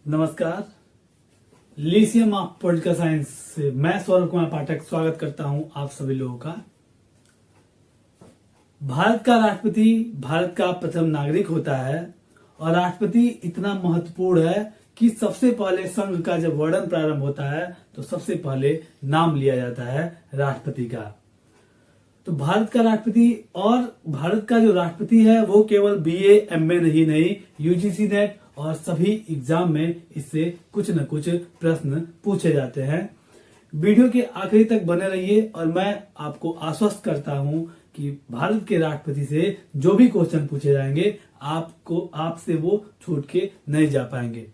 नमस्कार। लीसियम of political science से मैं सौरभ कुमार पाठक स्वागत करता हूं आप सभी लोगों का। भारत का राष्ट्रपति भारत का प्रथम नागरिक होता है और राष्ट्रपति इतना महत्वपूर्ण है कि सबसे पहले संघ का जब वर्णन प्रारंभ होता है तो सबसे पहले नाम लिया जाता है राष्ट्रपति का। तो भारत का राष्ट्रपति और भारत का जो राष्ट्रपति है वो केवल बीए एमए ही नहीं, यूजीसी नेट और सभी एग्जाम में इससे कुछ न कुछ प्रश्न पूछे जाते हैं। वीडियो के आखिरी तक बने रहिए और मैं आपको आश्वस्त करता हूं कि भारत के राष्ट्रपति से जो भी क्वेश्चन पूछे जाएंगे आपसे वो छूट के नहीं जा पाएंगे।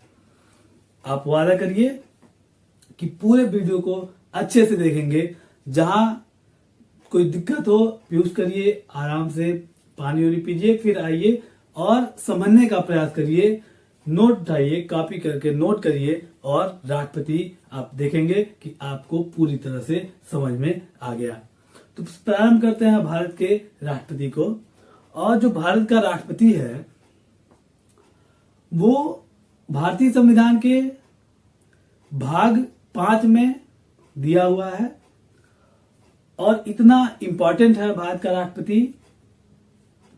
आप वादा करिए कि पूरे वीडियो को अच्छे से देखेंगे। जहां कोई दिक्कत हो यूज करिए, आराम से पानी वानी पीजिए, फिर आइए और समझने का प्रयास करिए। नोट उठाइए, कॉपी करके नोट करिए और राष्ट्रपति आप देखेंगे कि आपको पूरी तरह से समझ में आ गया। तो प्रारंभ करते हैं भारत के राष्ट्रपति को। और जो भारत का राष्ट्रपति है वो भारतीय संविधान के भाग 5 में दिया हुआ है और इतना इंपॉर्टेंट है भारत का राष्ट्रपति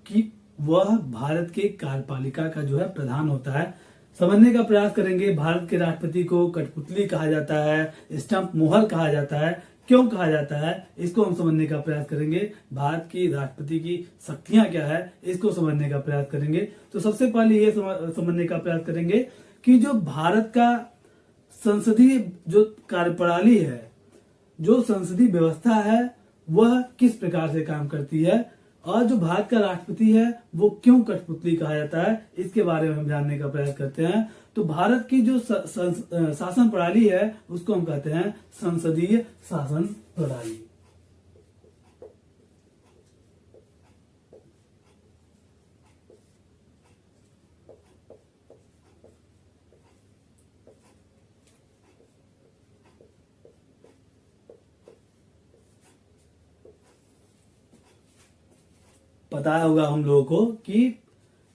कि वह भारत के कार्यपालिका का जो है प्रधान होता है। समझने का प्रयास करेंगे। भारत के राष्ट्रपति को कठपुतली कहा जाता है, स्टंप मोहर कहा जाता है। क्यों कहा जाता है इसको हम समझने का प्रयास करेंगे। भारत की राष्ट्रपति की शक्तियां क्या है इसको समझने का प्रयास करेंगे। तो सबसे पहले ये समझने का प्रयास करेंगे कि जो भारत का संसदीय जो कार्यप्रणाली है, जो संसदीय व्यवस्था है, वह किस प्रकार से काम करती है और जो भारत का राष्ट्रपति है वो क्यों कठपुतली कहा जाता है, इसके बारे में हम जानने का प्रयास करते हैं। तो भारत की जो शासन प्रणाली है उसको हम कहते हैं संसदीय शासन प्रणाली। पता होगा हम लोगों को कि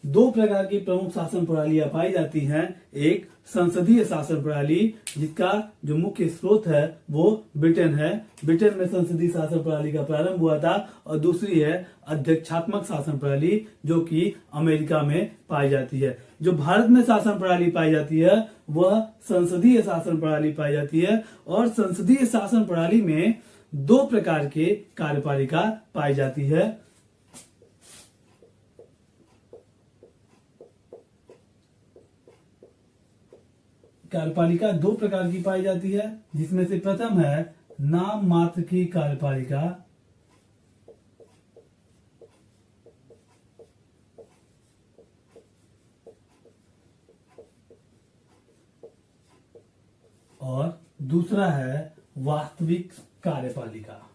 2 प्रकार की प्रमुख शासन प्रणालियां पाई जाती हैं। एक संसदीय शासन प्रणाली जिसका जो मुख्य स्रोत है वो ब्रिटेन है। ब्रिटेन में संसदीय शासन प्रणाली का प्रारंभ हुआ था। और दूसरी है अध्यक्षात्मक शासन प्रणाली जो कि अमेरिका में पाई जाती है। जो भारत में शासन प्रणाली पाई जाती है वह संसदीय शासन प्रणाली पाई जाती है। और संसदीय शासन प्रणाली में 2 प्रकार के कार्यपालिका पाई जाती है। कार्यपालिका 2 प्रकार की पाई जाती है, जिसमें से प्रथम है नाम मात्र की कार्यपालिका और दूसरा है वास्तविक कार्यपालिका।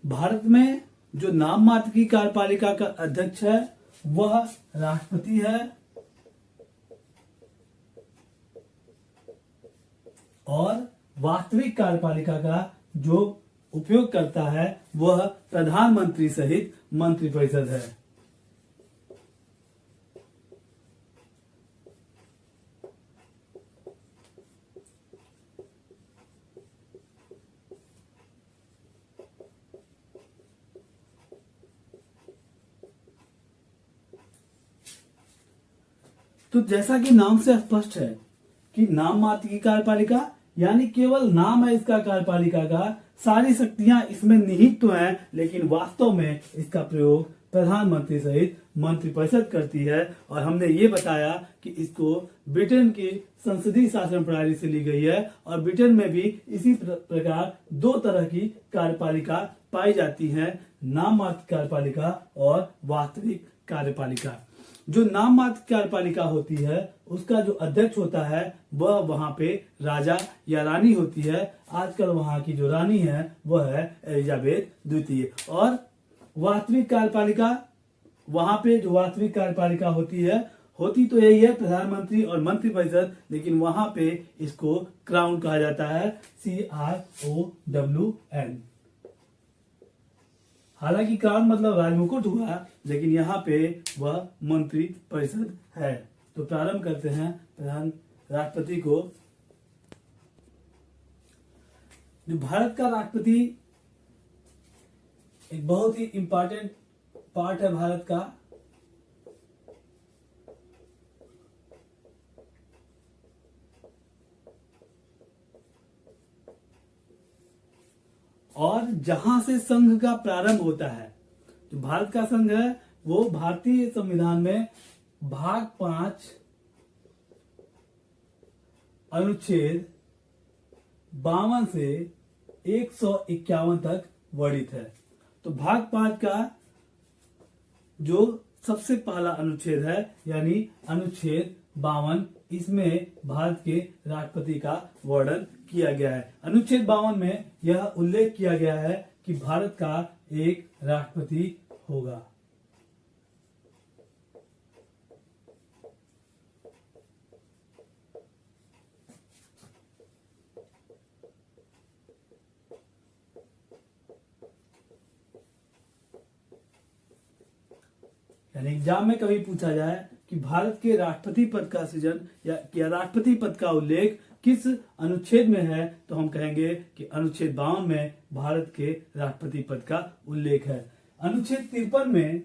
भारत में जो नाम मात्र की कार्यपालिका का अध्यक्ष है वह राष्ट्रपति है और वास्तविक कार्यपालिका का जो उपयोग करता है वह प्रधानमंत्री सहित मंत्रिपरिषद है। तो जैसा कि नाम से स्पष्ट है कि नाम मात्र की कार्यपालिका यानी केवल नाम है इसका कार्यपालिका का, सारी शक्तियां इसमें निहित तो हैं लेकिन वास्तव में इसका प्रयोग प्रधानमंत्री सहित मंत्रिपरिषद करती है। और हमने ये बताया कि इसको ब्रिटेन की संसदीय शासन प्रणाली से ली गई है और ब्रिटेन में भी इसी प्रकार 2 तरह की कार्यपालिका पाई जाती हैं, नाम मात्र कार्यपालिका और वास्तविक कार्यपालिका। जो नाम मात्र कार्यपालिका होती है उसका जो अध्यक्ष होता है वह वहां पे राजा या रानी होती है। आजकल वहां की जो रानी है वह है एलिजाबेथ द्वितीय। और वास्तविक कार्यपालिका, वहां पे जो वास्तविक कार्यपालिका होती है होती तो यही है, प्रधानमंत्री और मंत्रिपरिषद, लेकिन वहां पे इसको क्राउन कहा जाता है, CROWN। हालांकि क्राउन मतलब राजमुकुट हुआ, लेकिन यहाँ पे वह मंत्री परिषद है। तो प्रारंभ करते हैं राष्ट्रपति को। जो भारत का राष्ट्रपति एक बहुत ही इंपॉर्टेंट पार्ट है भारत का। और जहां से संघ का प्रारंभ होता है, जो भारत का संघ है, वो भारतीय संविधान में भाग 5 अनुच्छेद 52 से 151 तक वर्णित है। तो भाग 5 का जो सबसे पहला अनुच्छेद है, यानी अनुच्छेद 52, इसमें भारत के राष्ट्रपति का वर्णन किया गया है। अनुच्छेद 52 में यह उल्लेख किया गया है कि भारत का एक राष्ट्रपति होगा। यानी एग्जाम में कभी पूछा जाए कि भारत के राष्ट्रपति पद का सृजन या राष्ट्रपति पद का उल्लेख किस अनुच्छेद में है, तो हम कहेंगे कि अनुच्छेद 52 में भारत के राष्ट्रपति पद का उल्लेख है। अनुच्छेद 53 में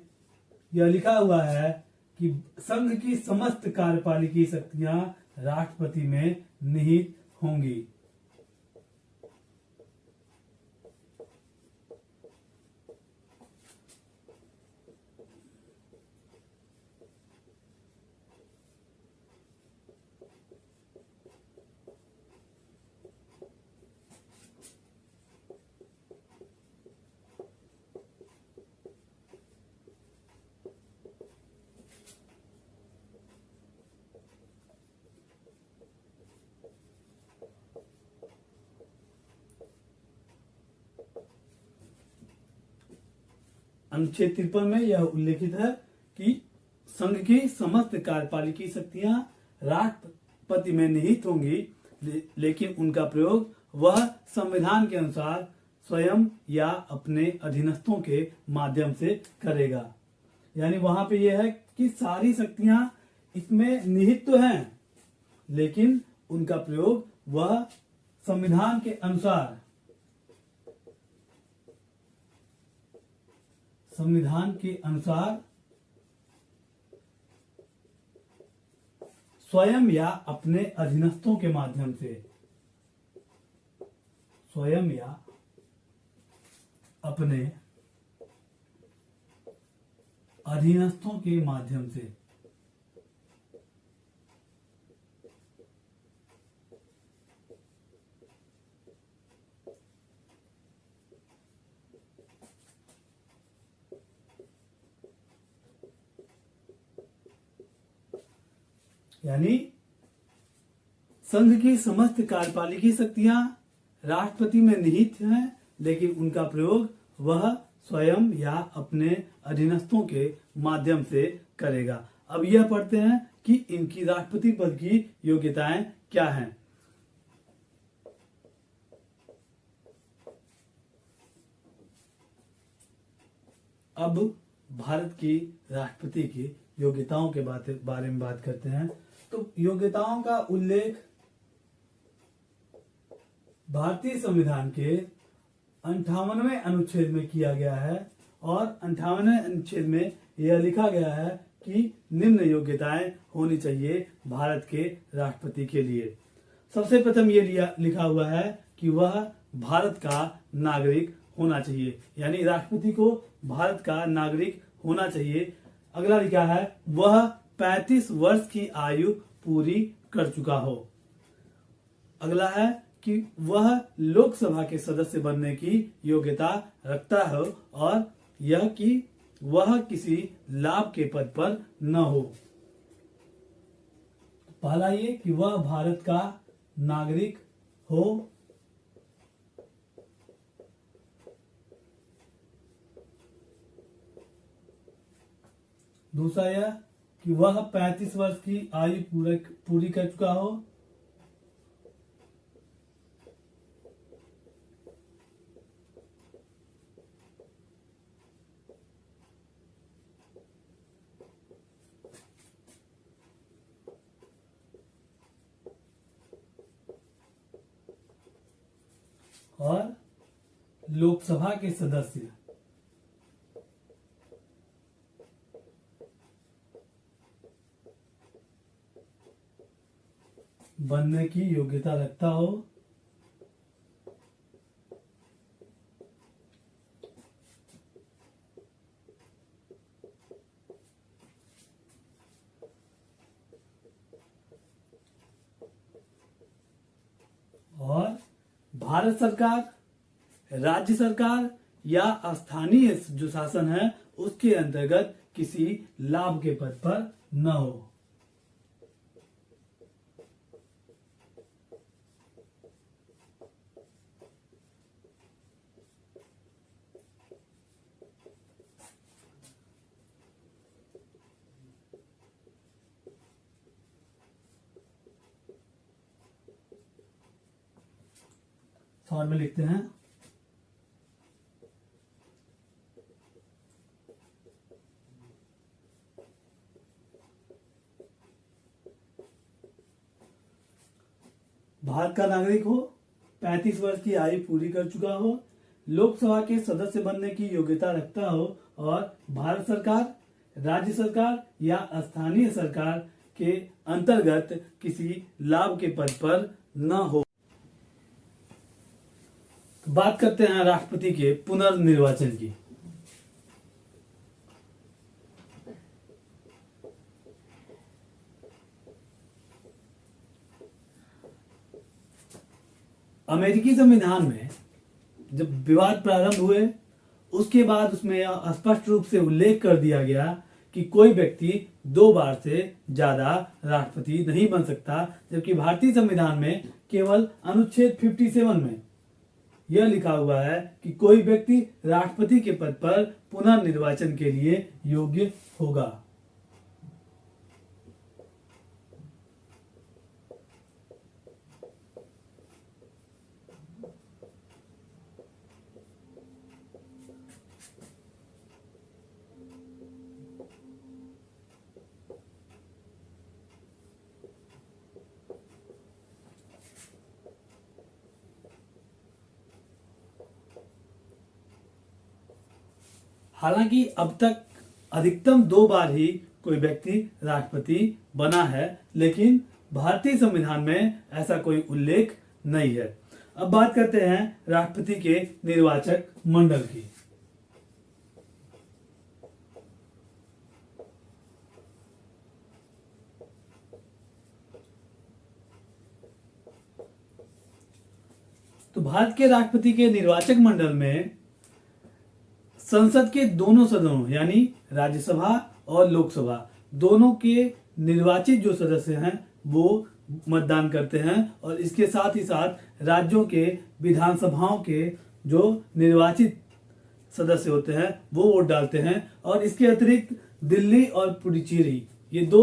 यह लिखा हुआ है कि संघ की समस्त कार्यपालिकी शक्तियां राष्ट्रपति में निहित होंगी। अनुच्छेद 53 में यह उल्लेखित है कि संघ की समस्त कार्यपालिकी शक्तियां राष्ट्रपति में निहित होंगी, लेकिन उनका प्रयोग वह संविधान के अनुसार स्वयं या अपने अधीनस्थों के माध्यम से करेगा। यानी वहां पे यह है कि सारी शक्तियां इसमें निहित तो हैं, लेकिन उनका प्रयोग वह संविधान के अनुसार स्वयं या अपने अधीनस्थों के माध्यम से, स्वयं या अपने अधीनस्थों के माध्यम से। यानी संघ की समस्त कार्यपालिकी शक्तियां राष्ट्रपति में निहित हैं, लेकिन उनका प्रयोग वह स्वयं या अपने अधीनस्थों के माध्यम से करेगा। अब यह पढ़ते हैं कि इनकी राष्ट्रपति पद की योग्यताएं क्या हैं। अब भारत की राष्ट्रपति की योग्यताओं के बारे में बात करते हैं। तो योग्यताओं का उल्लेख भारतीय संविधान के 58वें अनुच्छेद में किया गया है, और 58वें अनुच्छेद में यह लिखा गया है कि निम्न योग्यताएं होनी चाहिए भारत के राष्ट्रपति के लिए। सबसे प्रथम ये लिखा हुआ है कि वह भारत का नागरिक होना चाहिए, यानी राष्ट्रपति को भारत का नागरिक होना चाहिए। अगला लिखा है वह 35 वर्ष की आयु पूरी कर चुका हो। अगला है कि वह लोकसभा के सदस्य बनने की योग्यता रखता हो, और यह कि वह किसी लाभ के पद पर न हो। पहला ये कि वह भारत का नागरिक हो। दूसरा यह कि वह 35 वर्ष की आयु पूरी कर चुका हो, और लोकसभा के सदस्य बनने की योग्यता रखता हो, और भारत सरकार, राज्य सरकार या स्थानीय जो शासन है उसके अंतर्गत किसी लाभ के पद पर न हो। शॉर्ट में लिखते हैं, भारत का नागरिक हो, 35 वर्ष की आयु पूरी कर चुका हो, लोकसभा के सदस्य बनने की योग्यता रखता हो और भारत सरकार, राज्य सरकार या स्थानीय सरकार के अंतर्गत किसी लाभ के पद पर न हो। बात करते हैं राष्ट्रपति के पुनर्निर्वाचन की। अमेरिकी संविधान में जब विवाद प्रारंभ हुए उसके बाद उसमें यह स्पष्ट रूप से उल्लेख कर दिया गया कि कोई व्यक्ति 2 बार से ज्यादा राष्ट्रपति नहीं बन सकता, जबकि भारतीय संविधान में केवल अनुच्छेद 57 में यह लिखा हुआ है कि कोई व्यक्ति राष्ट्रपति के पद पर पुनर्निर्वाचन के लिए योग्य होगा। हालांकि अब तक अधिकतम 2 बार ही कोई व्यक्ति राष्ट्रपति बना है, लेकिन भारतीय संविधान में ऐसा कोई उल्लेख नहीं है। अब बात करते हैं राष्ट्रपति के निर्वाचक मंडल की। तो भारत के राष्ट्रपति के निर्वाचक मंडल में संसद के दोनों सदनों यानी राज्यसभा और लोकसभा दोनों के निर्वाचित जो सदस्य हैं वो मतदान करते हैं, और इसके साथ ही साथ राज्यों के विधानसभाओं के जो निर्वाचित सदस्य होते हैं वो वोट डालते हैं। और इसके अतिरिक्त दिल्ली और पुडुचेरी ये 2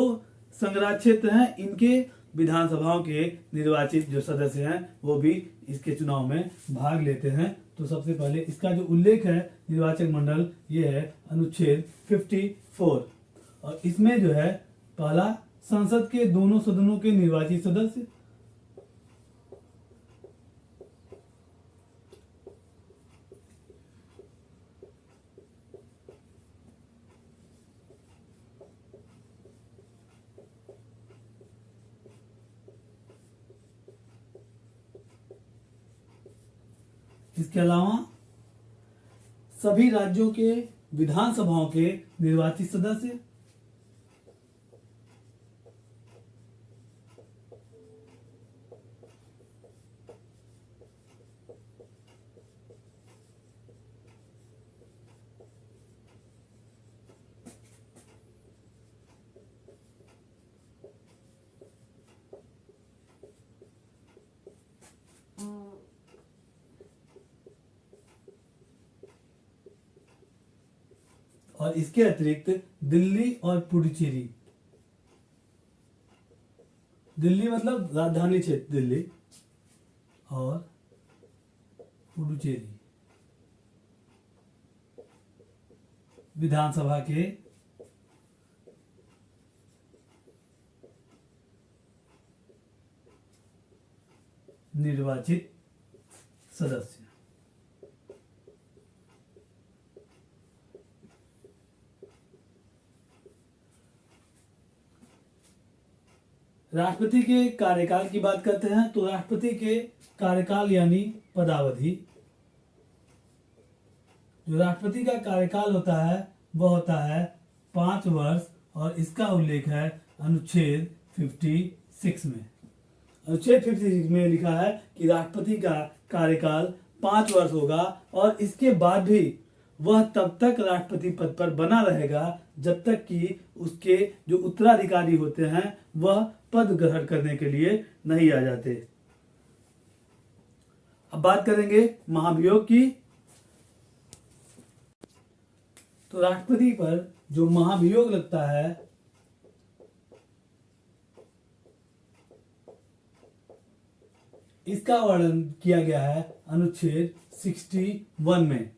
संघराज्य क्षेत्र हैं, इनके विधानसभाओं के निर्वाचित जो सदस्य हैं वो भी इसके चुनाव में भाग लेते हैं। तो सबसे पहले इसका जो उल्लेख है निर्वाचक मंडल ये है अनुच्छेद 54, और इसमें जो है पहला संसद के दोनों सदनों के निर्वाचित सदस्य, इसके अलावा सभी राज्यों के विधानसभाओं के निर्वाचित सदस्य, और इसके अतिरिक्त दिल्ली और पुडुचेरी दिल्ली मतलब राजधानी क्षेत्र दिल्ली और पुडुचेरी विधानसभा के निर्वाचित सदस्य। राष्ट्रपति के कार्यकाल की बात करते हैं तो राष्ट्रपति के कार्यकाल यानी पदावधि, जो राष्ट्रपति का कार्यकाल होता है वह होता है 5 वर्ष और इसका उल्लेख है अनुच्छेद 56 में। अनुच्छेद 56 में लिखा है कि राष्ट्रपति का कार्यकाल 5 वर्ष होगा और इसके बाद भी वह तब तक राष्ट्रपति पद पर बना रहेगा जब तक कि उसके जो उत्तराधिकारी होते हैं वह पद ग्रहण करने के लिए नहीं आ जाते। अब बात करेंगे महाभियोग की। तो राष्ट्रपति पर जो महाभियोग लगता है इसका वर्णन किया गया है अनुच्छेद 61 में।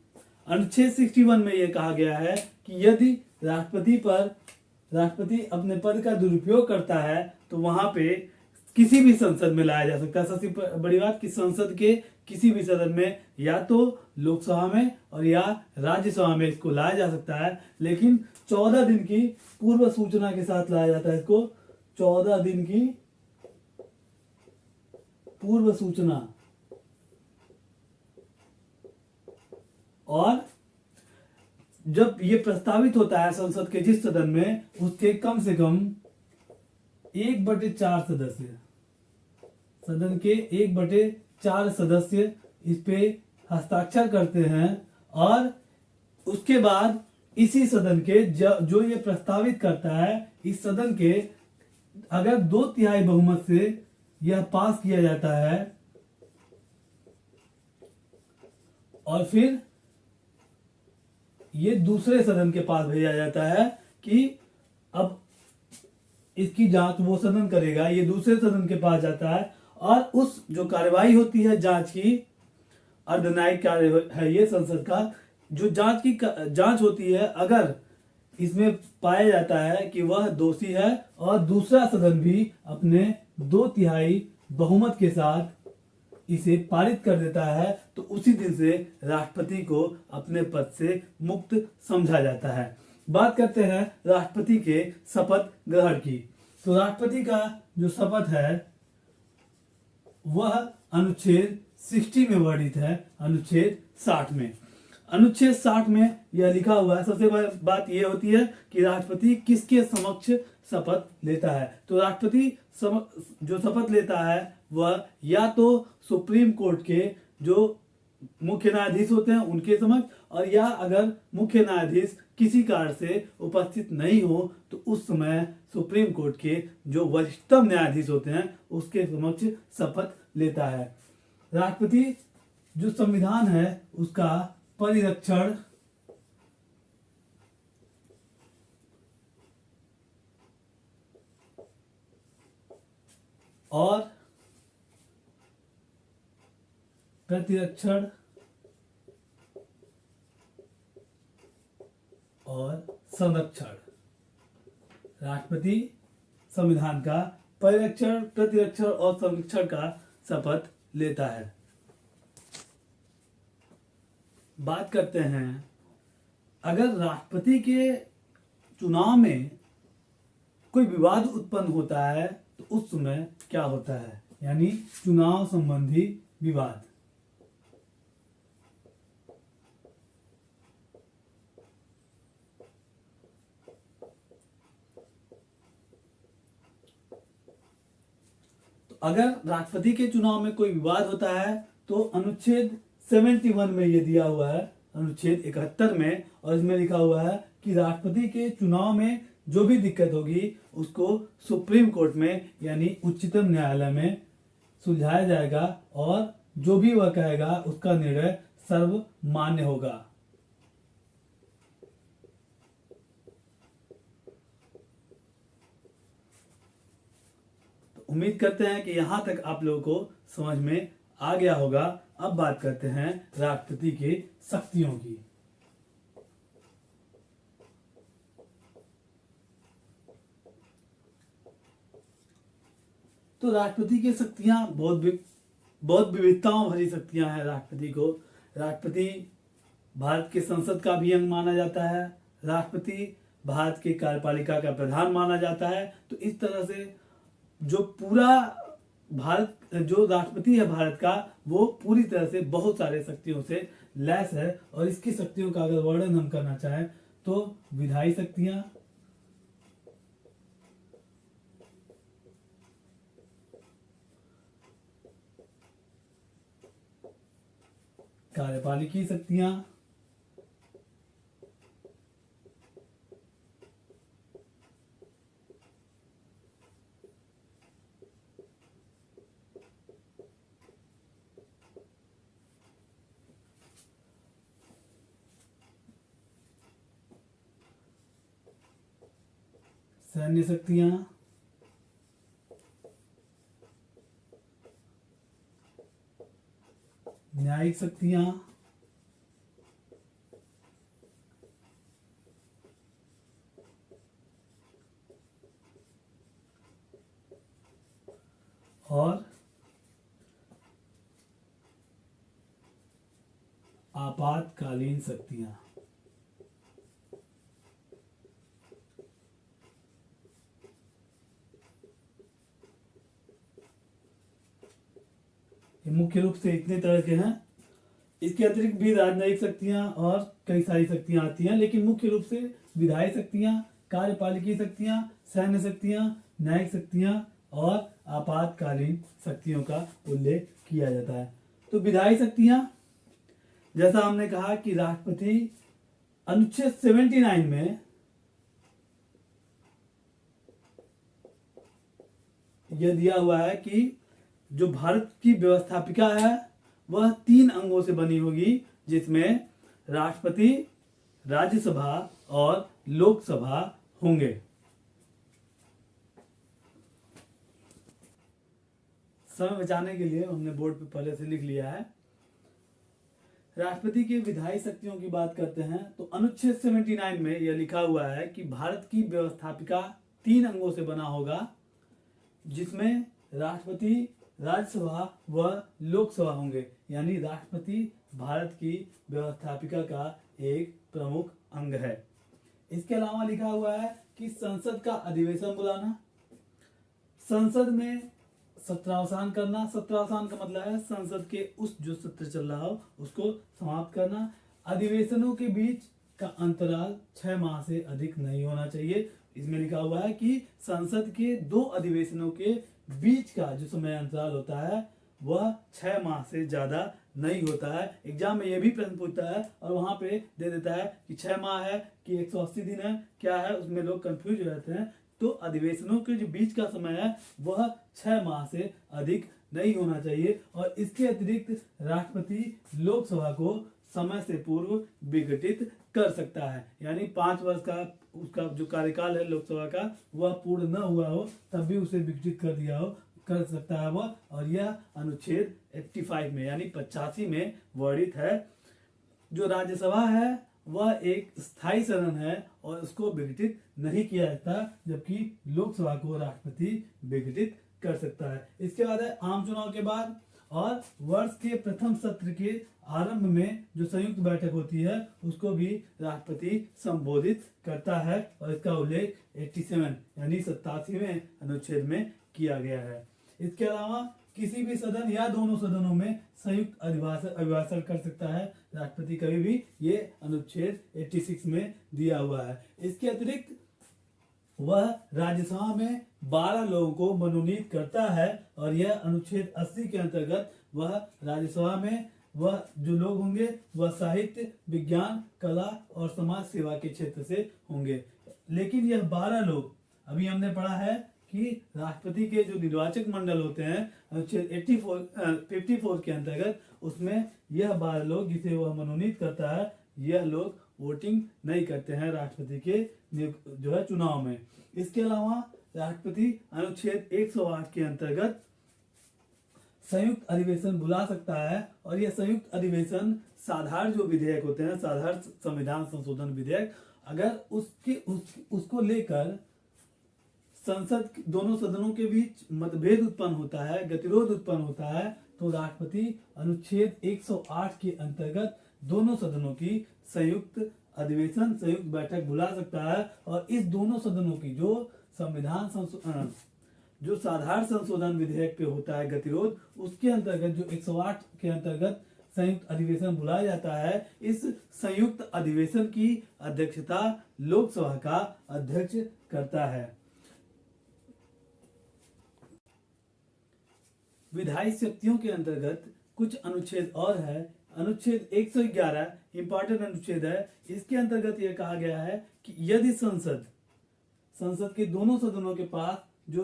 अनुच्छेद 61 में यह कहा गया है कि यदि राष्ट्रपति अपने पद का दुरुपयोग करता है तो वहां पे किसी भी संसद में लाया जा सकता है। सबसे बड़ी बात कि संसद के किसी भी सदन में, या तो लोकसभा में और या राज्यसभा में इसको लाया जा सकता है, लेकिन 14 दिन की पूर्व सूचना के साथ लाया जाता है। इसको 14 दिन की पूर्व सूचना और जब ये प्रस्तावित होता है संसद के जिस सदन में, उसके कम से कम 1/4 सदस्य, सदन के 1/4 सदस्य इस पे हस्ताक्षर करते हैं और उसके बाद इसी सदन के जो ये प्रस्तावित करता है, इस सदन के अगर 2/3 बहुमत से यह पास किया जाता है और फिर ये दूसरे सदन के पास भेजा जाता है कि अब इसकी जांच वो सदन करेगा। ये दूसरे सदन के पास जाता है और उस जो कार्यवाही होती है जांच की, अर्धन्यायिक कार्य है ये संसद का, जो जांच होती है, अगर इसमें पाया जाता है कि वह दोषी है और दूसरा सदन भी अपने 2/3 बहुमत के साथ इसे पारित कर देता है, तो उसी दिन से राष्ट्रपति को अपने पद से मुक्त समझा जाता है। बात करते हैं राष्ट्रपति के शपथ ग्रहण की। तो राष्ट्रपति का जो शपथ है वह अनुच्छेद 60 में वर्णित है, अनुच्छेद 60 में। अनुच्छेद 60 में यह लिखा हुआ है, सबसे बड़ी बात यह होती है कि राष्ट्रपति किसके समक्ष शपथ लेता है। तो राष्ट्रपति जो शपथ लेता है वह या तो सुप्रीम कोर्ट के जो मुख्य न्यायाधीश होते हैं उनके समक्ष, और या अगर मुख्य न्यायाधीश किसी कारण से उपस्थित नहीं हो तो उस समय सुप्रीम कोर्ट के जो वरिष्ठतम न्यायाधीश होते हैं उसके समक्ष शपथ लेता है। राष्ट्रपति जो संविधान है उसका परिरक्षण और प्रतिरक्षण और संरक्षण, राष्ट्रपति संविधान का परिरक्षण, प्रतिरक्षण और संरक्षण का शपथ लेता है। बात करते हैं अगर राष्ट्रपति के चुनाव में कोई विवाद उत्पन्न होता है तो उस समय क्या होता है, यानी चुनाव संबंधी विवाद। तो अगर राष्ट्रपति के चुनाव में कोई विवाद होता है तो अनुच्छेद 71 में ये दिया हुआ है, अनुच्छेद 71 में, और इसमें लिखा हुआ है कि राष्ट्रपति के चुनाव में जो भी दिक्कत होगी उसको सुप्रीम कोर्ट में यानी उच्चतम न्यायालय में सुलझाया जाएगा और जो भी वह कहेगा उसका निर्णय सर्वमान्य होगा। तो उम्मीद करते हैं कि यहाँ तक आप लोगों को समझ में आ गया होगा। अब बात करते हैं राष्ट्रपति की शक्तियों की। तो राष्ट्रपति की शक्तियां बहुत विविधताओं भरी शक्तियां हैं राष्ट्रपति को। राष्ट्रपति भारत के संसद का भी अंग माना जाता है। राष्ट्रपति भारत की कार्यपालिका का प्रधान माना जाता है। तो इस तरह से जो पूरा भारत, जो राष्ट्रपति है भारत का, वो पूरी तरह से बहुत सारे शक्तियों से लैस है। और इसकी शक्तियों का अगर वर्णन हम करना चाहें तो विधायी शक्तियां, कार्यपालिकी शक्तियां, सैन्य शक्तियां, न्यायिक शक्तियां, और आपातकालीन शक्तियां। ये मुख्य रूप से इतने तरह के हैं। इसके अतिरिक्त भी राजनयिक शक्तियां और कई सारी शक्तियां आती हैं, लेकिन मुख्य रूप से विधायी शक्तियां, कार्यपालिकी शक्तियां, सैन्य शक्तियां, न्यायिक शक्तियां और आपातकालीन शक्तियों का उल्लेख किया जाता है। तो विधायी शक्तियां, जैसा हमने कहा कि राष्ट्रपति अनुच्छेद 79 में यह दिया हुआ है कि जो भारत की व्यवस्थापिका है वह 3 अंगों से बनी होगी, जिसमें राष्ट्रपति, राज्यसभा और लोकसभा होंगे। समय बचाने के लिए हमने बोर्ड पे पहले से लिख लिया है। राष्ट्रपति की विधायी शक्तियों की बात करते हैं तो अनुच्छेद 79 में यह लिखा हुआ है कि भारत की व्यवस्थापिका 3 अंगों से बना होगा, जिसमें राष्ट्रपति, राज्यसभा व लोकसभा होंगे। यानी राष्ट्रपति भारत की व्यवस्थापिका का एक प्रमुख अंग है। इसके अलावा लिखा हुआ है कि संसद का अधिवेशन बुलाना, संसद में सत्रावसान करना। सत्रावसान का मतलब है संसद के उस जो सत्र चल रहा हो उसको समाप्त करना। अधिवेशनों के बीच का अंतराल 6 माह से अधिक नहीं होना चाहिए। इसमें लिखा हुआ है कि संसद के 2 अधिवेशनों के बीच का जो समय अंतराल होता है वह 6 माह से ज्यादा नहीं होता है। एग्जाम में यह भी प्रश्न पूछता है और वहां पे दे देता है कि 6 माह है कि 180 दिन है, क्या है, उसमें लोग कंफ्यूज हो जाते हैं। तो अधिवेशनों के जो बीच का समय है वह 6 माह से अधिक नहीं होना चाहिए। और इसके अतिरिक्त राष्ट्रपति लोकसभा को समय से पूर्व विघटित कर सकता है। यानी 5 वर्ष का उसका जो कार्यकाल है लोकसभा का वह पूर्ण न हुआ हो तब भी उसे विघटित कर सकता है वह। और यह अनुच्छेद 85 में यानी 85 में वर्णित है। जो राज्यसभा है वह एक स्थायी सदन है और उसको विघटित नहीं किया जाता, जबकि लोकसभा को राष्ट्रपति विघटित कर सकता है। इसके बाद है आम चुनाव के बाद और वर्ष के प्रथम सत्र के आरंभ में जो संयुक्त बैठक होती है उसको भी राष्ट्रपति संबोधित करता है। और इसका उल्लेख 87 यानी 87वें अनुच्छेद में किया गया है। इसके अलावा किसी भी सदन या दोनों सदनों में संयुक्त अभिभाषण कर सकता है राष्ट्रपति कभी भी, ये अनुच्छेद 86 में दिया हुआ है। इसके अतिरिक्त वह राज्यसभा में 12 लोगों को मनोनीत करता है और यह अनुच्छेद 80 के अंतर्गत वह राज्यसभा में वह जो लोग होंगे वह साहित्य, विज्ञान, कला और समाज सेवा के क्षेत्र से होंगे। लेकिन यह 12 लोग, अभी हमने पढ़ा है कि राष्ट्रपति के जो निर्वाचक मंडल होते हैं अनुच्छेद 54 के अंतर्गत, उसमें यह 12 लोग जिसे वह मनोनीत करता है यह लोग वोटिंग नहीं करते हैं राष्ट्रपति के जो है चुनाव में। इसके अलावा राष्ट्रपति अनुच्छेद 108 के अंतर्गत संयुक्त अधिवेशन बुला सकता है, और यह संयुक्त अधिवेशन साधारण जो विधेयक होते हैं, साधारण संविधान संशोधन विधेयक, अगर उसको लेकर संसद दोनों सदनों के बीच मतभेद उत्पन्न होता है, गतिरोध उत्पन्न होता है, तो राष्ट्रपति अनुच्छेद 108 के अंतर्गत दोनों सदनों की संयुक्त अधिवेशन, संयुक्त बैठक बुला सकता है, और इस दोनों सदनों की जो साधारण संशोधन विधेयक पे होता है गतिरोध, उसके अंतर्गत जो 108 के अंतर्गत संयुक्त अधिवेशन बुलाया जाता है, इस संयुक्त अधिवेशन की अध्यक्षता लोकसभा का अध्यक्ष करता है। विधायी शक्तियों के अंतर्गत कुछ अनुच्छेद और है। अनुच्छेद 111 इंपॉर्टेंट अनुच्छेद है। इसके अंतर्गत यह कहा गया है कि यदि संसद के दोनों सदनों के पास जो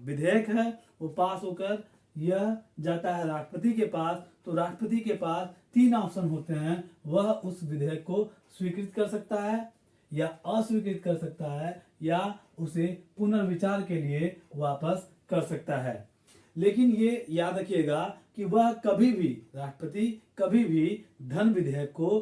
विधेयक है वो पास होकर यह जाता है राष्ट्रपति के पास, तो राष्ट्रपति के पास 3 ऑप्शन होते हैं। वह उस विधेयक को स्वीकृत कर सकता है, या अस्वीकृत कर सकता है, या उसे पुनर्विचार के लिए वापस कर सकता है। लेकिन ये याद रखिएगा कि वह राष्ट्रपति कभी भी धन विधेयक को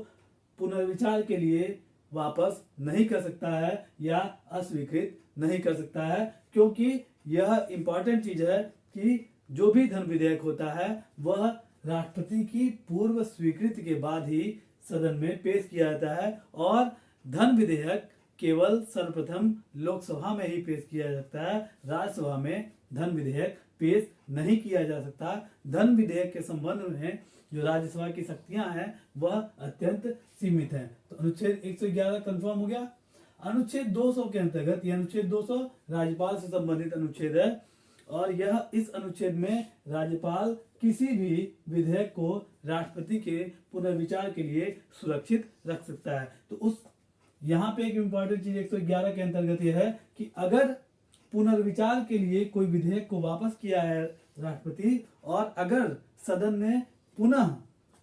पुनर्विचार के लिए वापस नहीं कर सकता है या अस्वीकृत नहीं कर सकता है, क्योंकि यह इंपॉर्टेंट चीज है कि जो भी धन विधेयक होता है वह राष्ट्रपति की पूर्व स्वीकृति के बाद ही सदन में पेश किया जाता है, और धन विधेयक केवल सर्वप्रथम लोकसभा में ही पेश किया जाता है। राज्यसभा में धन विधेयक पेश नहीं किया जा सकता। धन विधेयक के संबंध में जो राज्यसभा की शक्तियां हैं वह अत्यंत सीमित हैं। तो अनुच्छेद 111 कंफर्म हो गया। अनुच्छेद 200 के अंतर्गत, यह अनुच्छेद 200 राज्यपाल से संबंधित अनुच्छेद है, और यह इस अनुच्छेद में राज्यपाल किसी भी विधेयक को राष्ट्रपति के पुनर्विचार के लिए सुरक्षित रख सकता है। तो यहाँ पे एक इंपॉर्टेंट चीज 111 के अंतर्गत यह है कि अगर पुनर्विचार के लिए कोई विधेयक को वापस किया है राष्ट्रपति, और अगर सदन ने पुनः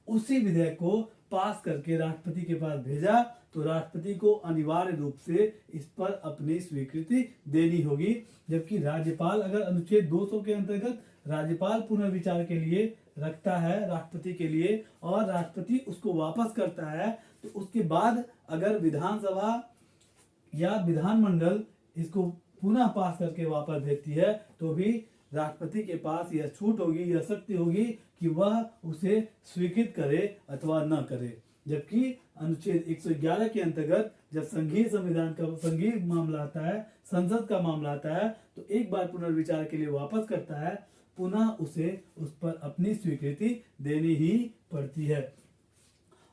उसी विधेयक को पास करके राष्ट्रपति के पास भेजा, तो राष्ट्रपति को अनिवार्य रूप से इस पर अपनी स्वीकृति देनी होगी। जबकि राज्यपाल, अगर अनुच्छेद 200 के अंतर्गत राज्यपाल पुनर्विचार के लिए रखता है राष्ट्रपति के लिए, और राष्ट्रपति उसको वापस करता है, तो उसके बाद अगर विधानसभा या विधानमंडल इसको पुनः पास करके वापस भेजती है, तो भी राष्ट्रपति के पास यह छूट होगी, यह शक्ति होगी कि वह उसे स्वीकृत करे अथवा न करे। जबकि अनुच्छेद 111 के अंतर्गत जब संघीय मामला आता है, संसद का मामला आता है, तो एक बार पुनर्विचार के लिए वापस करता है, पुनः उसे उस पर अपनी स्वीकृति देनी ही पड़ती है।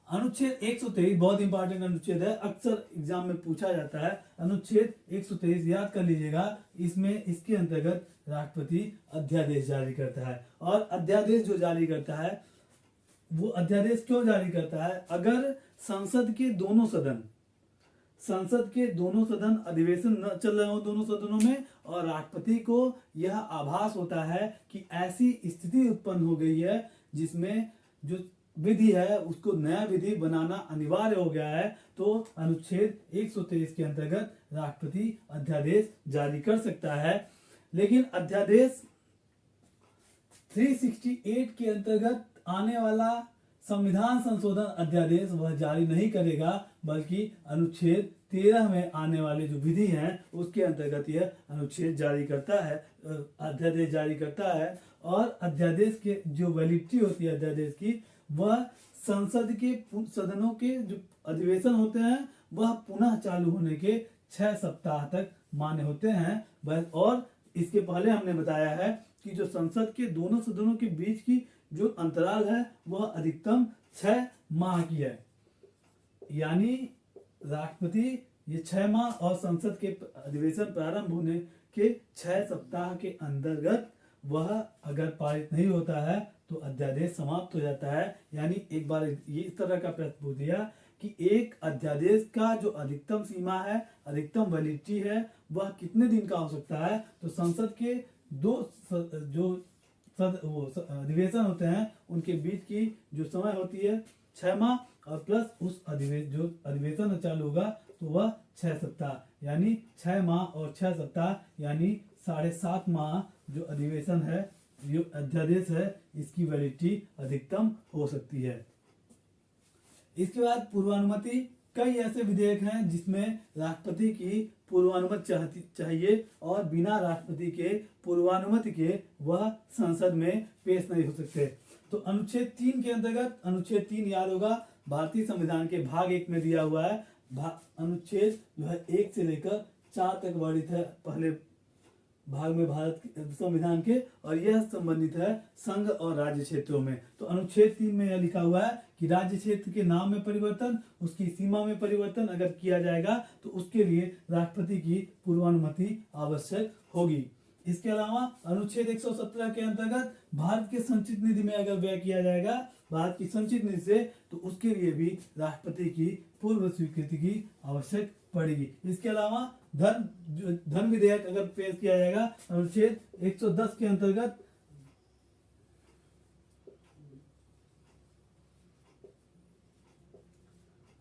अनुच्छेद 123 बहुत इंपॉर्टेंट अनुच्छेद है, अक्सर एग्जाम में पूछा जाता है। अनुच्छेद 123 याद कर लीजिएगा। इसके अंतर्गत राष्ट्रपति अध्यादेश जारी करता है, और अध्यादेश जो जारी करता है वो अध्यादेश क्यों जारी करता है? अगर संसद के दोनों सदन अधिवेशन न चल रहे हो दोनों सदनों में, और राष्ट्रपति को यह आभास होता है कि ऐसी स्थिति उत्पन्न हो गई है जिसमें जो विधि है उसको नया विधि बनाना अनिवार्य हो गया है, तो अनुच्छेद 123 के अंतर्गत राष्ट्रपति अध्यादेश जारी कर सकता है। लेकिन अध्यादेश 368 के अंतर्गत आने वाला संविधान संशोधन अध्यादेश वह जारी नहीं करेगा, बल्कि अनुच्छेद 13 में आने वाले जो विधि हैं उसके अंतर्गत यह अनुच्छेद जारी करता है, अध्यादेश जारी करता है। और अध्यादेश के जो वैलिडिटी होती है अध्यादेश की, वह संसद के सदनों के जो अधिवेशन होते हैं वह पुनः चालू होने के 6 सप्ताह तक मान्य होते हैं बस। और इसके पहले हमने बताया है कि जो संसद के दोनों सदनों के बीच की जो अंतराल है वह अधिकतम 6 माह की है। यानी राष्ट्रपति ये 6 माह और संसद के अधिवेशन प्रारंभ होने के 6 सप्ताह के अंतर्गत वह अगर पारित नहीं होता है तो अध्यादेश समाप्त हो जाता है। यानी एक बार ये इस तरह का प्रश्न पूछ दिया कि एक अध्यादेश का जो अधिकतम सीमा है, अधिकतम वैलिडिटी है, वह कितने दिन का हो सकता है? तो संसद के अधिवेशन होते हैं उनके बीच की जो समय होती है 6 माह, और प्लस उस अधिवेशन चालू होगा तो वह 6 सप्ताह। यानी 6 माह और 6 सप्ताह यानी 7.5 माह जो अधिवेशन है, जो अध्यादेश है, इसकी वैलिडिटी अधिकतम हो सकती है। इसके बाद पूर्वानुमति। कई ऐसे विधेयक हैं जिसमें राष्ट्रपति की पूर्वानुमति चाहिए और बिना राष्ट्रपति के पूर्वानुमति के वह संसद में पेश नहीं हो सकते। तो अनुच्छेद 3 के अंतर्गत, अनुच्छेद 3 याद होगा भारतीय संविधान के भाग 1 में दिया हुआ है। अनुच्छेद जो है 1 से लेकर 4 तक वर्णित है पहले भाग में भारत संविधान के, और यह संबंधित है संघ और राज्य क्षेत्रों में। तो अनुच्छेद 3 में यह लिखा हुआ है कि राज्य क्षेत्र के नाम में परिवर्तन, उसकी सीमा में परिवर्तन अगर किया जाएगा तो उसके लिए राष्ट्रपति की पूर्वानुमति आवश्यक होगी। इसके अलावा अनुच्छेद 117 के अंतर्गत भारत के संचित निधि में अगर व्यय किया जाएगा, भारत की संचित निधि से, तो उसके लिए भी राष्ट्रपति की पूर्व स्वीकृति की आवश्यक पड़ेगी। इसके अलावा धन विधेयक अगर पेश किया जाएगा अनुच्छेद 110 के अंतर्गत,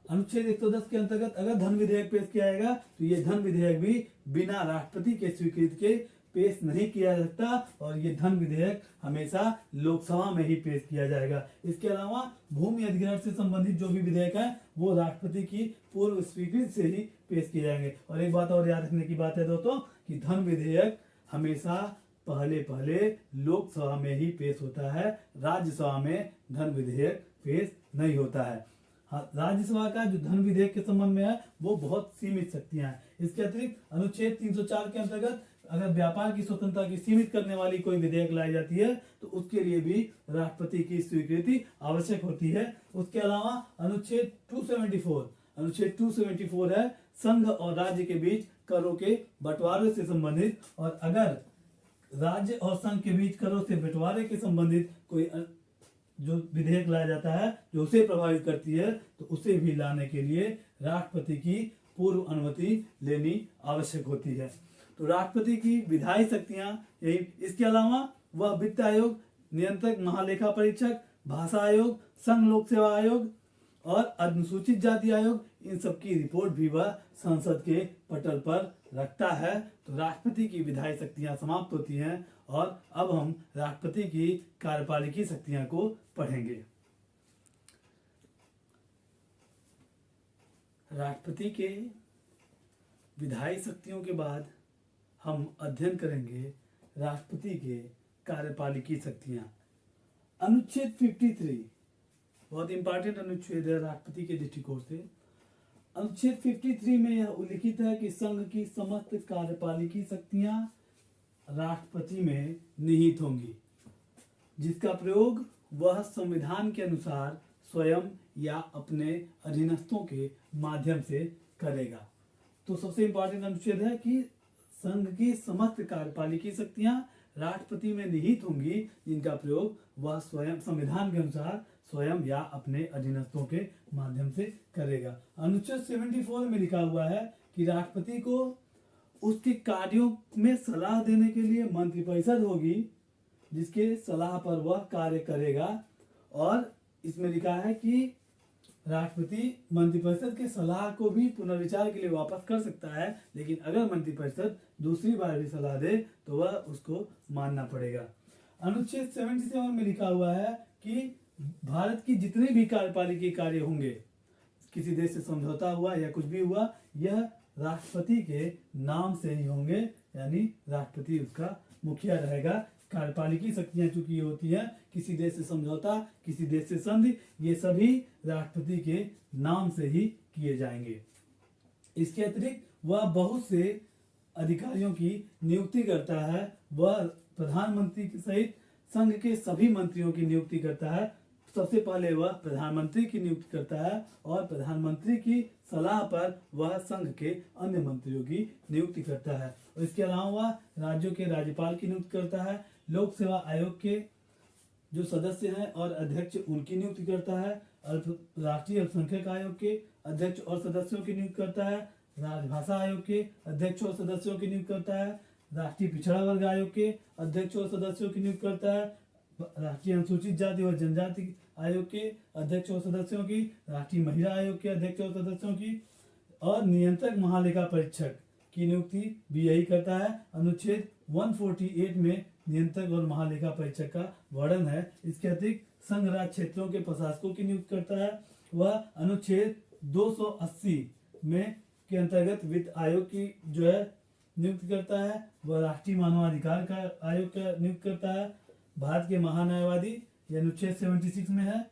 अनुच्छेद 110 के अंतर्गत अगर धन विधेयक पेश किया जाएगा तो ये धन विधेयक भी बिना राष्ट्रपति के स्वीकृति के पेश नहीं किया जा सकता, और ये धन विधेयक हमेशा लोकसभा में ही पेश किया जाएगा। इसके अलावा भूमि अधिग्रहण से संबंधित जो भी विधेयक है वो राष्ट्रपति की पूर्व स्वीकृति से ही पेश किए जाएंगे। और एक बात और याद रखने की बात है दोस्तों कि धन विधेयक हमेशा पहले लोकसभा में ही पेश होता है, राज्यसभा में धन विधेयक पेश नहीं होता है। हाँ, राज्यसभा का जो धन विधेयक के संबंध में है वो बहुत सीमित शक्तियां हैं। इसके अतिरिक्त अनुच्छेद 304 के अंतर्गत अगर व्यापार की स्वतंत्रता की सीमित करने वाली कोई विधेयक लाई जाती है तो उसके लिए भी राष्ट्रपति की स्वीकृति आवश्यक होती है। उसके अलावा अनुच्छेद 274 है संघ और राज्य के बीच करों के बंटवारे से संबंधित, और अगर राज्य और संघ के बीच करों से बंटवारे के संबंधित कोई जो विधेयक लाया जाता है जो उसे प्रभावित करती है तो उसे भी लाने के लिए राष्ट्रपति की पूर्व अनुमति लेनी आवश्यक होती है। तो राष्ट्रपति की विधायी शक्तियां यही। इसके अलावा वह वित्त आयोग, नियंत्रक महालेखा परीक्षक, भाषा आयोग, संघ लोक सेवा आयोग और अनुसूचित जाति आयोग, इन सब की रिपोर्ट भी वह संसद के पटल पर रखता है। तो राष्ट्रपति की विधायी शक्तियां समाप्त होती हैं और अब हम राष्ट्रपति की कार्यपालिकी शक्तियां को पढ़ेंगे। राष्ट्रपति के विधायी शक्तियों के बाद हम अध्ययन करेंगे राष्ट्रपति के कार्यपालिकी शक्तियां। अनुच्छेद 53 बहुत इंपॉर्टेंट अनुच्छेद है राष्ट्रपति के दृष्टिकोण से। अनुच्छेद 53 में यह उल्लिखित है कि संघ की समस्त कार्यपालिकी शक्तियां राष्ट्रपति में निहित होंगी, जिसका प्रयोग वह संविधान के अनुसार स्वयं या अपने अधीनस्थों के माध्यम से करेगा। तो सबसे इंपॉर्टेंट अनुच्छेद है कि संघ की समस्त कार्यपालिकी शक्तियां राष्ट्रपति में निहित होंगी, जिनका प्रयोग वह स्वयं संविधान के अनुसार स्वयं या अपने अधीनस्थों के माध्यम से करेगा। अनुच्छेद 74 में लिखा हुआ है कि राष्ट्रपति को उसके कार्यों में सलाह देने के लिए मंत्रिपरिषद होगी, जिसके सलाह पर वह कार्य करेगा। और इसमें लिखा है कि राष्ट्रपति मंत्रिपरिषद के सलाह को भी पुनर्विचार के लिए वापस कर सकता है, लेकिन अगर मंत्रिपरिषद दूसरी बार भी सलाह दे तो वह उसको मानना पड़ेगा। अनुच्छेद 77 में लिखा हुआ है कि भारत की जितने भी कार्यपालिकी कार्य होंगे, किसी देश से समझौता हुआ या कुछ भी हुआ, यह राष्ट्रपति के नाम से ही होंगे, यानी राष्ट्रपति उसका मुखिया रहेगा। कार्यपालिकी शक्तियां चूंकि होती है किसी देश से समझौता, किसी देश से संधि, ये सभी राष्ट्रपति के नाम से ही किए जाएंगे। इसके अतिरिक्त वह बहुत से अधिकारियों की नियुक्ति करता है। वह प्रधानमंत्री सहित संघ के सभी मंत्रियों की नियुक्ति करता है। सबसे पहले वह प्रधानमंत्री की नियुक्ति करता है और प्रधानमंत्री की सलाह पर वह संघ के अन्य मंत्रियों की नियुक्ति करता है। और इसके अलावा वह राज्यों के राज्यपाल की नियुक्ति करता है, लोक सेवा आयोग के जो सदस्य हैं और अध्यक्ष उनकी नियुक्ति करता है, राष्ट्रीय अल्पसंख्यक आयोग के अध्यक्ष और सदस्यों की नियुक्ति करता है, राजभाषा आयोग के अध्यक्ष और सदस्यों की नियुक्ति करता है, राष्ट्रीय पिछड़ा वर्ग आयोग के अध्यक्ष और सदस्यों की नियुक्ति करता है, राष्ट्रीय अनुसूचित जाति और जनजाति आयोग के अध्यक्ष और सदस्यों की, राष्ट्रीय महिला आयोग के अध्यक्ष और सदस्यों की, और नियंत्रक महालेखा परीक्षक की नियुक्ति भी यही करता है। अनुच्छेद 148 में नियंत्रक और महालेखा परीक्षक का वर्णन है। इसके अतिरिक्त संघ राज्य क्षेत्रों के प्रशासकों की नियुक्ति करता है। वह अनुच्छेद 280 में के अंतर्गत वित्त आयोग की जो है नियुक्ति करता है। वह राष्ट्रीय मानवाधिकार का आयोग का नियुक्त करता है। भारत के महान्यायवादी यह अनुच्छेद 76 में है,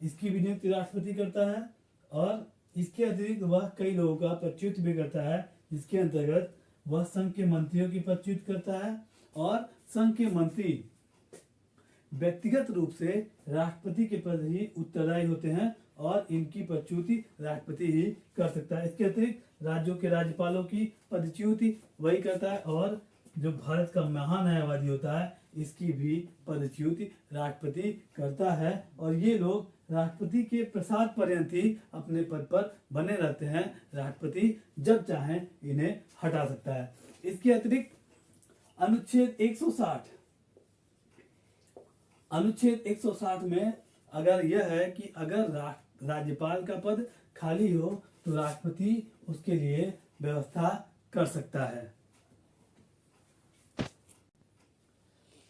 इसकी भी नियुक्ति राष्ट्रपति करता है। और इसके अतिरिक्त वह कई लोगों का पदच्युत भी करता है, जिसके अंतर्गत वह संघ के मंत्रियों की पदच्युत करता है। और संघ के मंत्री व्यक्तिगत रूप से राष्ट्रपति के प्रति ही उत्तरदायी होते हैं और इनकी पदच्युति राष्ट्रपति ही कर सकता है। इसके अतिरिक्त राज्यों के राज्यपालों की पदच्युति वही करता है और जो भारत का महान्यायवादी होता है इसकी भी पदच्युति राष्ट्रपति करता है। और ये लोग राष्ट्रपति के प्रसाद पर्यंत ही अपने पद पर बने रहते हैं। राष्ट्रपति जब चाहे इन्हें हटा सकता है। इसके अतिरिक्त अनुच्छेद 160 में अगर यह है कि अगर राज्यपाल का पद खाली हो तो राष्ट्रपति उसके लिए व्यवस्था कर सकता है।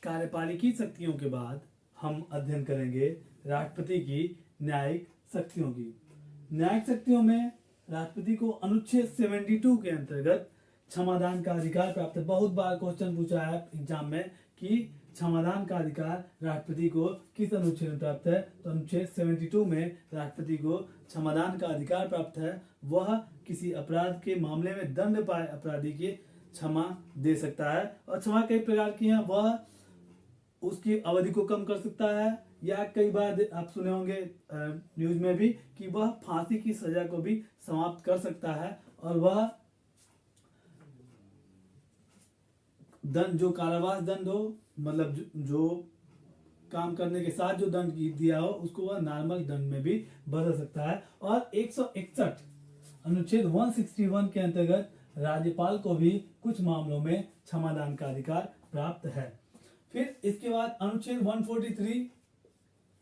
कार्यपालिकी शक्तियों के बाद हम अध्ययन करेंगे राष्ट्रपति की न्यायिक शक्तियों की। न्यायिक शक्तियों में राष्ट्रपति को अनुच्छेद 72 के अंतर्गत क्षमादान का अधिकार प्राप्त है। बहुत बार क्वेश्चन पूछा है एग्जाम में कि क्षमादान का अधिकार राष्ट्रपति को किस अनुच्छेद में प्राप्त है, तो अनुच्छेद 72 में राष्ट्रपति को क्षमादान का अधिकार प्राप्त है। वह किसी अपराध के मामले में दंड पाए अपराधी की क्षमा दे सकता है। और क्षमा कई प्रकार की है, वह उसकी अवधि को कम कर सकता है, या कई बार आप सुने होंगे न्यूज में भी कि वह फांसी की सजा को भी समाप्त कर सकता है। और वह दंड जो कारावास दंड हो, मतलब जो काम करने के साथ जो दंड दिया हो उसको वह नॉर्मल दंड में भी बदल सकता है। और 161 अनुच्छेद 161 के अंतर्गत राज्यपाल को भी कुछ मामलों में क्षमादान का अधिकार प्राप्त है। फिर इसके बाद अनुच्छेद 143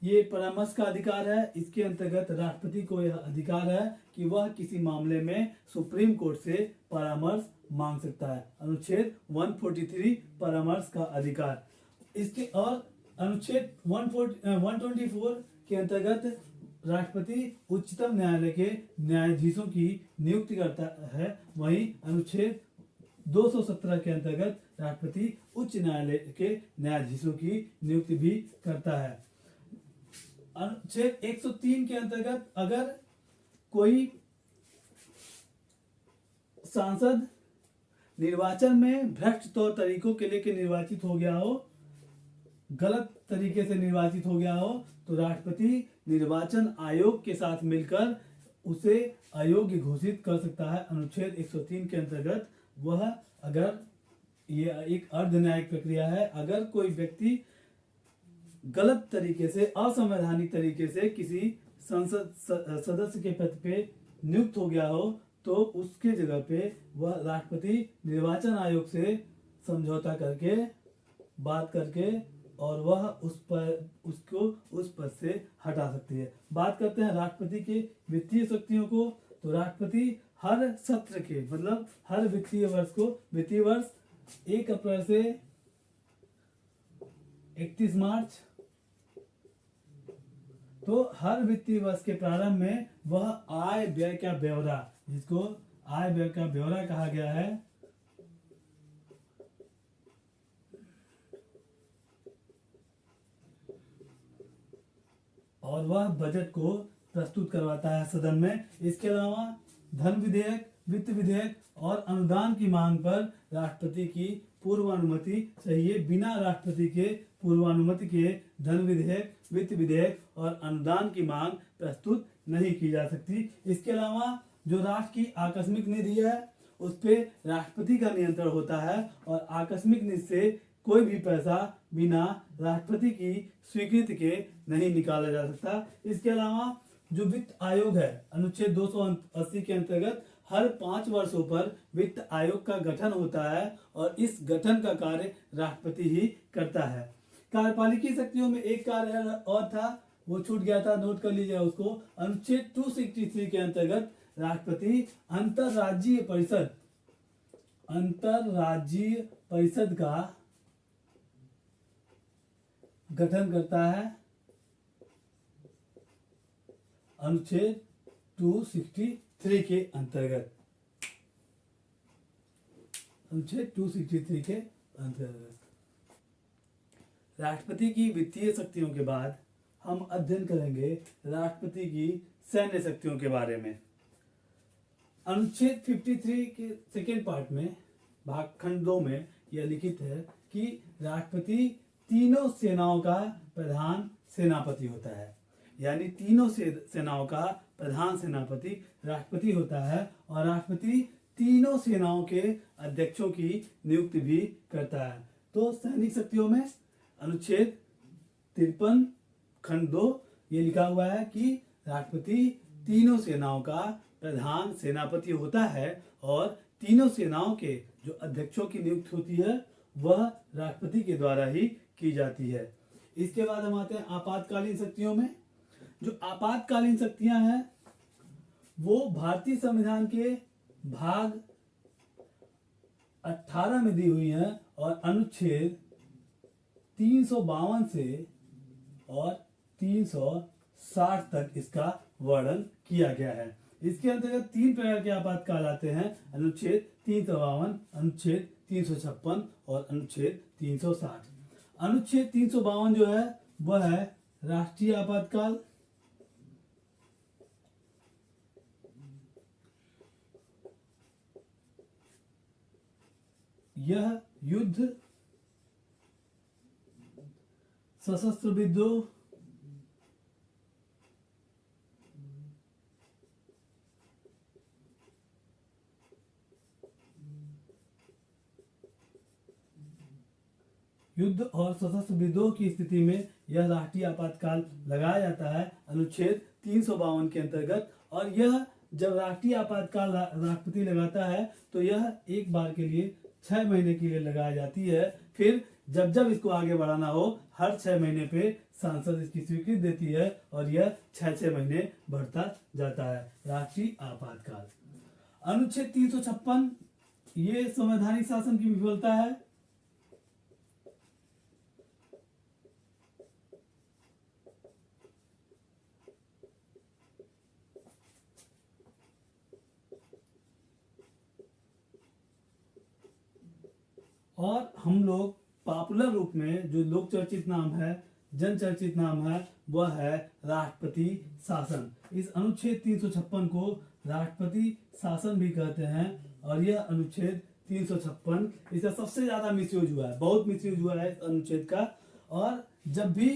ये परामर्श का अधिकार है। इसके अंतर्गत राष्ट्रपति को यह अधिकार है कि वह किसी मामले में सुप्रीम कोर्ट से परामर्श मांग सकता है। अनुच्छेद 143 परामर्श का अधिकार। इसके और अनुच्छेद 124 के अंतर्गत राष्ट्रपति उच्चतम न्यायालय के न्यायाधीशों की नियुक्ति करता है। वहीं अनुच्छेद 217 के अंतर्गत राष्ट्रपति उच्च न्यायालय के न्यायाधीशों की नियुक्ति भी करता है। अनुच्छेद 103 के अंतर्गत अगर कोई सांसद निर्वाचन में भ्रष्ट तौर तरीकों के लेकर निर्वाचित हो गया हो, गलत तरीके से निर्वाचित हो गया हो, तो राष्ट्रपति निर्वाचन आयोग के साथ मिलकर उसे अयोग्य घोषित कर सकता है। अनुच्छेद 103 के अंतर्गत वह अगर ये एक अर्ध न्यायिक प्रक्रिया है, अगर कोई व्यक्ति गलत तरीके से असंवैधानिक तरीके से किसी संसद सदस्य के पद पे नियुक्त हो गया हो तो उसके जगह पे वह राष्ट्रपति निर्वाचन आयोग से समझौता करके बात करके और वह उसको उस पद से हटा सकती है। बात करते हैं राष्ट्रपति के वित्तीय शक्तियों को, तो राष्ट्रपति हर सत्र के मतलब हर वित्तीय वर्ष 1 अप्रैल से 31 मार्च, तो हर वित्तीय वर्ष के प्रारंभ में वह आय व्यय का ब्यौरा, जिसको आय व्यय का ब्यौरा कहा गया है, और वह बजट को प्रस्तुत करवाता है सदन में। इसके अलावा धन विधेयक, वित्त विधेयक और अनुदान की मांग पर राष्ट्रपति की पूर्वानुमति चाहिए। बिना राष्ट्रपति के पूर्वानुमति के धन विधेयक, वित्त विधेयक और अनुदान की मांग प्रस्तुत नहीं की जा सकती। इसके अलावा जो राष्ट्र की आकस्मिक निधि है उस पे राष्ट्रपति का नियंत्रण होता है और आकस्मिक निधि से कोई भी पैसा बिना राष्ट्रपति की स्वीकृति के नहीं निकाला जा सकता। इसके अलावा जो वित्त आयोग है, अनुच्छेद 280 के अंतर्गत हर 5 वर्षों पर वित्त आयोग का गठन होता है और इस गठन का कार्य राष्ट्रपति ही करता है। कार्यपालिकी शक्तियों में एक कार्य और था, वो छूट गया था, नोट कर लीजिए उसको। अनुच्छेद 263 के अंतर्गत राष्ट्रपति अंतरराज्यीय परिषद अंतरराज्यीय परिषद का गठन करता है अनुच्छेद 263 के अंतर्गत। अनुच्छेद 263 के अंतर्गत राष्ट्रपति की वित्तीय शक्तियों के बाद हम अध्ययन करेंगे राष्ट्रपति की सैन्य शक्तियों के बारे में। अनुच्छेद 53 के सेकेंड पार्ट में भाग खंड 2 में यह लिखित है कि राष्ट्रपति तीनों सेनाओं का प्रधान सेनापति होता है। यानी तीनों सेनाओं का प्रधान सेनापति राष्ट्रपति होता है और राष्ट्रपति तीनों सेनाओं के अध्यक्षों की नियुक्ति भी करता है। तो सैनिक शक्तियों में अनुच्छेद 53 खंड 2 ये लिखा हुआ है कि राष्ट्रपति तीनों सेनाओं का प्रधान सेनापति होता है और तीनों सेनाओं के जो अध्यक्षों की नियुक्ति होती है वह राष्ट्रपति के द्वारा ही की जाती है। इसके बाद हम आते हैं आपातकालीन शक्तियों में। जो आपातकालीन शक्तियां हैं वो भारतीय संविधान के भाग 18 में दी हुई हैं और अनुच्छेद 352 से और 360 तक इसका वर्णन किया गया है। इसके अंतर्गत 3 प्रकार के आपातकाल आते हैं, अनुच्छेद 352, अनुच्छेद 356 और अनुच्छेद 360। अनुच्छेद 352 जो है वह है राष्ट्रीय आपातकाल। यह युद्ध, सशस्त्र विद्रोह, युद्ध और सशस्त्र विद्रोह की स्थिति में यह राष्ट्रीय आपातकाल लगाया जाता है अनुच्छेद 352 के अंतर्गत। और यह जब राष्ट्रीय आपातकाल राष्ट्रपति लगाता है तो यह एक बार के लिए 6 महीने के लिए लगाई जाती है। फिर जब जब इसको आगे बढ़ाना हो हर 6 महीने पे संसद इसकी स्वीकृति देती है और यह 6-6 महीने बढ़ता जाता है राष्ट्रीय आपातकाल। अनुच्छेद 356 ये संवैधानिक शासन की विफलता है। और हम लोग पॉपुलर रूप में जो लोक चर्चित नाम है, जन चर्चित नाम है, वह है राष्ट्रपति शासन। इस अनुच्छेद 356 को राष्ट्रपति शासन भी कहते हैं और यह अनुच्छेद 356 इसका सबसे ज्यादा मिसयूज हुआ है, बहुत मिसयूज हुआ है इस अनुच्छेद का। और जब भी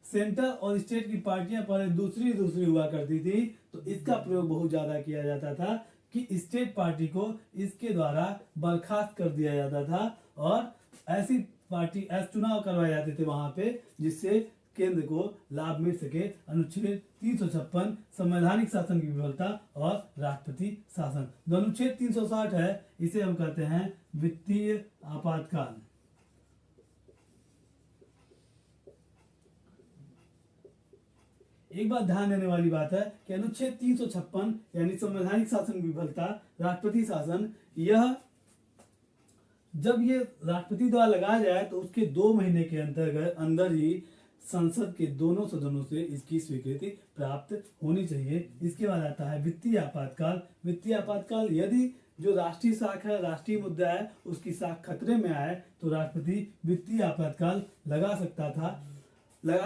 सेंटर और स्टेट की पार्टियां पहले दूसरी हुआ करती थी तो इसका प्रयोग बहुत ज्यादा किया जाता था कि स्टेट पार्टी को इसके द्वारा बर्खास्त कर दिया जाता था और ऐसी पार्टी ऐसे चुनाव करवाए जाते थे वहां पे जिससे केंद्र को लाभ मिल सके। अनुच्छेद 356 संवैधानिक शासन की विफलता और राष्ट्रपति शासन। जो अनुच्छेद 360 है इसे हम कहते हैं वित्तीय आपातकाल। एक बात ध्यान देने वाली बात है कि अनुच्छेद 356 यानी संवैधानिक शासन की विफलता, राष्ट्रपति शासन, यह जब ये राष्ट्रपति द्वारा लगाया जाए तो उसके 2 महीने के अंदर ही संसद के दोनों सदनों से इसकी स्वीकृति प्राप्त होनी चाहिए। इसके बाद आता है वित्तीय आपातकाल। वित्तीय आपातकाल यदि जो राष्ट्रीय साख है, राष्ट्रीय मुद्दा है, उसकी साख खतरे में आए तो राष्ट्रपति वित्तीय आपातकाल लगा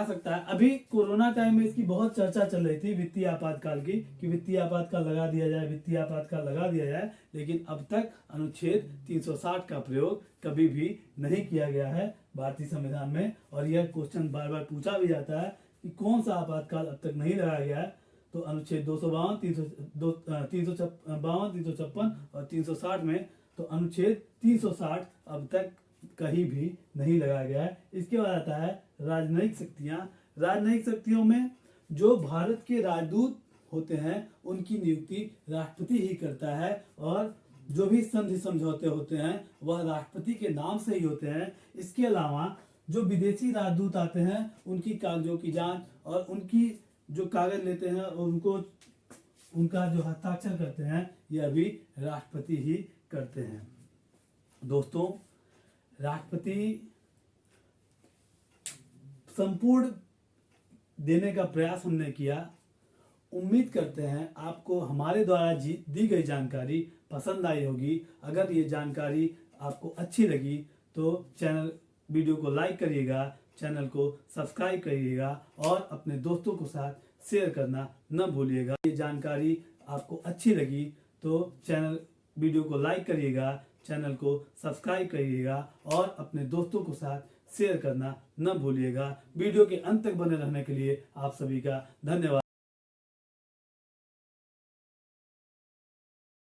सकता है। अभी कोरोना टाइम में इसकी बहुत चर्चा चल रही थी वित्तीय आपातकाल की कि वित्तीय आपातकाल लगा दिया जाए, वित्तीय आपातकाल लगा दिया जाए, लेकिन अब तक अनुच्छेद 360 का प्रयोग कभी भी नहीं किया गया है भारतीय संविधान में। और यह क्वेश्चन बार बार पूछा भी जाता है कि कौन सा आपातकाल अब तक नहीं लगाया गया है। तो अनुच्छेद 252, 352, 356 और 360 में तो अनुच्छेद 360 अब तक कहीं भी नहीं लगाया गया है। इसके बाद आता है राजनयिक शक्तियां। राजनयिक शक्तियों में जो भारत के राजदूत होते हैं उनकी नियुक्ति राष्ट्रपति ही करता है और जो भी संधि समझौते होते हैं वह राष्ट्रपति के नाम से ही होते हैं। इसके अलावा जो विदेशी राजदूत आते हैं उनकी कागजों की जांच और उनकी जो कागज लेते हैं और उनका जो हस्ताक्षर करते हैं यह भी राष्ट्रपति ही करते हैं। दोस्तों, राष्ट्रपति संपूर्ण देने का प्रयास हमने किया। उम्मीद करते हैं आपको हमारे द्वारा दी गई जानकारी पसंद आई होगी। अगर ये जानकारी आपको अच्छी लगी तो वीडियो को लाइक करिएगा, चैनल को सब्सक्राइब करिएगा और अपने दोस्तों के साथ शेयर करना न भूलिएगा। ये जानकारी आपको अच्छी लगी तो वीडियो को लाइक करिएगा, चैनल को सब्सक्राइब करिएगा और अपने दोस्तों के साथ शेयर करना न भूलिएगा। वीडियो के अंत तक बने रहने के लिए आप सभी का धन्यवाद।